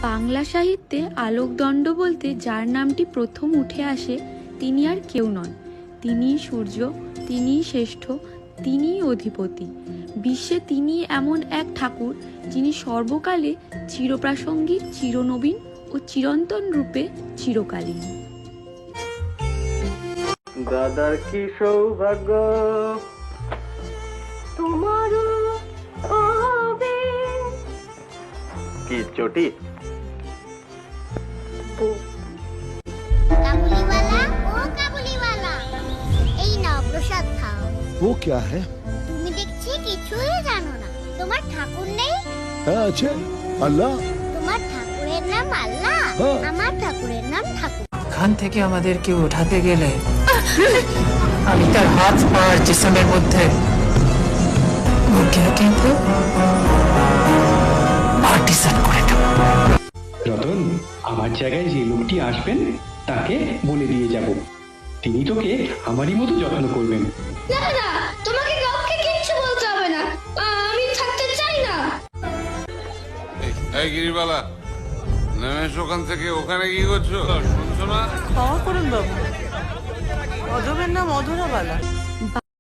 বাংলা সাহিত্যে আলোকদণ্ড বলতে যার নামটি প্রথম উঠে আসে তিনি আর কেউ নন, তিনিই সূর্য, তিনিই শ্রেষ্ঠ, তিনিই অধিপতি। বিশ্বে তিনি এমন এক ঠাকুর যিনি সর্বকালে চিরপ্রাসঙ্গিক, চিরনবীন ও চিরন্তন রূপে চিরকালীন। দাদার কি সৌভাগ্য তোমারও হবে। কি চটি কাবুলিওয়ালা, ও কাবুলিওয়ালা, এই নাও প্রসাদ খাও। वो क्या है? তুমি দেখছি কিছুই জানো না। তোমার ঠাকুর নেই? अच्छा, अल्लाह। তোমার ঠাকুরের নাম আল্লাহ, হ্যাঁ। আমার ঠাকুরের নাম ঠাকুর। এখান থেকে আমাদেরকে উঠাতে গেলে আমি তার হাত পার জিসমের মধ্যে কিন্তু পার্টিশন করে দেব। রতন, আমার জায়গায় যে লোকটি আসবেন তাকে বলে দিয়ে যাব, তিনি তোকে আমারই মতো যত্ন করবেন। না না, তোমাকে কাউকে কিচ্ছু বলতে হবে না, আমি থাকতে চাই না। এই গিরিবালা, নেমে ওখান থেকে ওখানে কি করছো? শুনছো না? ক্ষমা করুন বাবু, অদবের নাম অধরাবালা।